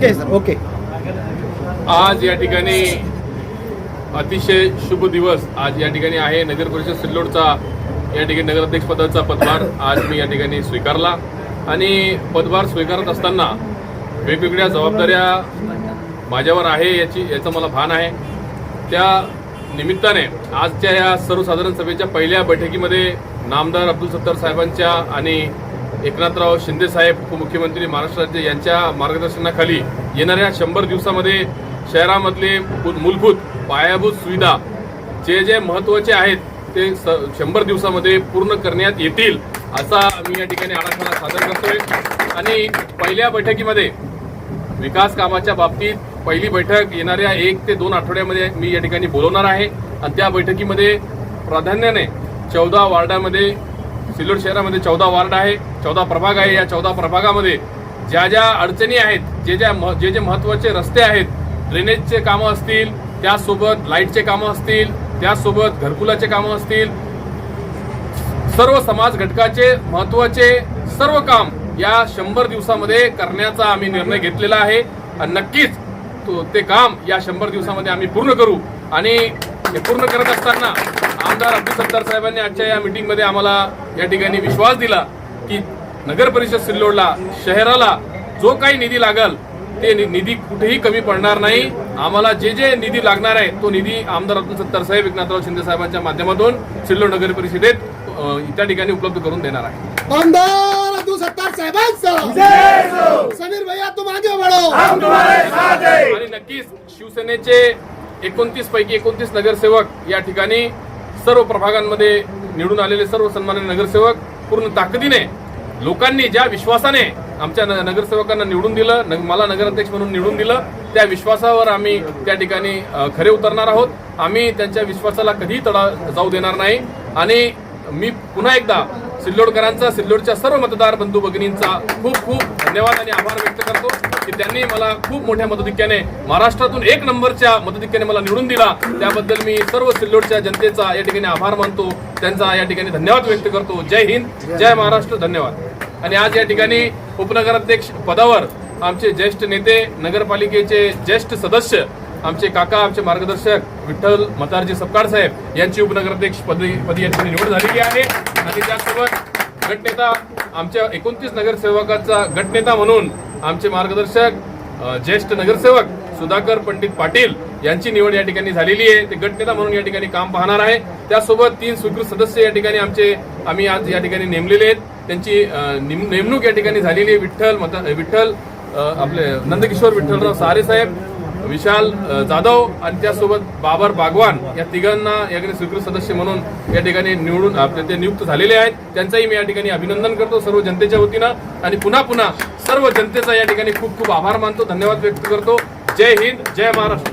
Okay sir, okay. आज या ठिकाणी अतिशय शुभ दिवस आज या ठिकाणी आहे. नगर परिषद सिल्लोडचा या ठिकाणी नगराध्यक्ष पदाचा पदभार आज मी या ठिकाणी स्वीकारला आणि पदभार स्वीकारत असताना वेगवेगळ्या जबाबदाऱ्या माझ्यावर आहे याचं मला भान आहे. त्या निमित्ताने आजच्या या सर्वसाधारण सभेच्या पहिल्या बैठकीमध्ये नामदार अब्दुल सत्तार साहेबांच्या आणि एकनाथराव शिंदे साहेब उपमुख्यमंत्री महाराष्ट्र राज्य यांच्या मार्गदर्शनाखाली येणाऱ्या 100 दिवसामध्ये शहरामधले मूलभूत पायाभूत सुविधा जे महत्त्वाचे आहेत ते 100 दिवसामध्ये पूर्ण करण्यात येतील असा मी या ठिकाणी आढावा सादर करतोय. आणि पहिल्या बैठकीमध्ये विकास कामाच्या बाबतीत पहिली बैठक येणाऱ्या 1 ते 2 आठवड्यामध्ये मी या ठिकाणी बोलवणार आहे आणि त्या बैठकीमध्ये प्राधान्याने 14 वार्डामध्ये सिल्लोड शहरामध्ये 14 वार्ड आहे, 14 प्रभाग आहे. या 14 प्रभागामध्ये ज्या ज्या अडचणी आहेत, जे महत्त्वाचे रस्ते आहेत, ड्रेनेजचे कामं असतील, त्यासोबत लाईटचे कामं असतील, त्यासोबत घरकुलाचे कामं असतील, सर्व समाज घटकाचे महत्त्वाचे सर्व काम या 100 दिवसामध्ये करण्याचा आम्ही निर्णय घेतलेला आहे आणि नक्कीच ते काम या 100 दिवसामध्ये आम्ही पूर्ण करू. आणि हे पूर्ण करत असताना आमदार अब्दुल सत्तार साहेबांनी आजच्या या मीटिंगमध्ये आम्हाला या ठिकाणी विश्वास दिला की नगर परिषद सिल्लोडला शहराला जो काही निधी लागल ते निधी कुठेही कमी पडणार नाही. आम्हाला जे निधी लागणार आहे तो निधी आमदार अब्दुल सत्तार साहेब एकनाथराव शिंदे साहेबांच्या माध्यमातून सिल्लोड नगर परिषदेत त्या ठिकाणी उपलब्ध करून देणार आहे. आमदार अब्दुल सत्तार साहेबांचा समीर भैया तुम आगे बढ़ो. आणि नक्कीच शिवसेनेचे 29 पैकी 29 नगरसेवक या ठिकाणी सर्व प्रभागांमध्ये निवडून आलेले सर्व सन्माननीय नगरसेवक पूर्ण ताकदीने लोकांनी ज्या विश्वासाने आमच्या नगरसेवकांना निवडून दिलं, मला नगराध्यक्ष म्हणून निवडून दिलं, त्या विश्वासावर आम्ही त्या ठिकाणी खरे उतरणार आहोत. आम्ही त्यांच्या विश्वासाला कधीही तडा जाऊ देणार नाही. आणि मी पुन्हा एकदा सिल्लोडकरांचा, सिल्लोडच्या सर्व मतदार बंधू भगिनींचा खूप खूप धन्यवाद आणि आभार व्यक्त करतो की त्यांनी मला खूप मोठ्या मताधिक्याने महाराष्ट्रातून 1 नंबरच्या मताधिक्याने मला निवडून दिला. त्याबद्दल मी सर्व सिल्लोडच्या जनतेचा या ठिकाणी आभार मानतो, त्यांचा या ठिकाणी धन्यवाद व्यक्त करतो. जय हिंद, जय महाराष्ट्र, धन्यवाद. आणि आज या ठिकाणी उपनगराध्यक्ष पदावर आमचे ज्येष्ठ नेते, नगरपालिकेचे ज्येष्ठ सदस्य, आमचे काका, आमचे मार्गदर्शक विठ्ठल मतारजी सपकाळ साहेब यांची उपनगराध्यक्ष पदी या ठिकाणी निवड झालेली आहे. आणि त्यासोबत गटनेता, आमच्या 29 नगरसेवकांचा गटनेता म्हणून आमचे मार्गदर्शक ज्येष्ठ नगरसेवक सुधाकर पंडित पाटील यांची निवड या ठिकाणी झालेली आहे. ते गटनेता म्हणून या ठिकाणी काम पाहणार आहे. त्यासोबत 3 स्वीकृत सदस्य या ठिकाणी आम्ही आज या ठिकाणी नेमलेले आहेत. त्यांची नेमणूक या ठिकाणी झालेली आहे. विठ्ठल आपले नंदकिशोर विठ्ठलराव सारे साहेब, विशाल जाधव आणि त्यासोबत बाबर बागवान या तिघांना या ठिकाणी स्वीकृत सदस्य म्हणून या ठिकाणी ते नियुक्त झालेले आहेत. त्यांचाही मी या ठिकाणी अभिनंदन करतो सर्व जनतेच्या वतीनं. आणि पुन्हा सर्व जनतेचा या ठिकाणी खूप खूप आभार मानतो, धन्यवाद व्यक्त करतो. जय हिंद, जय महाराष्ट्र.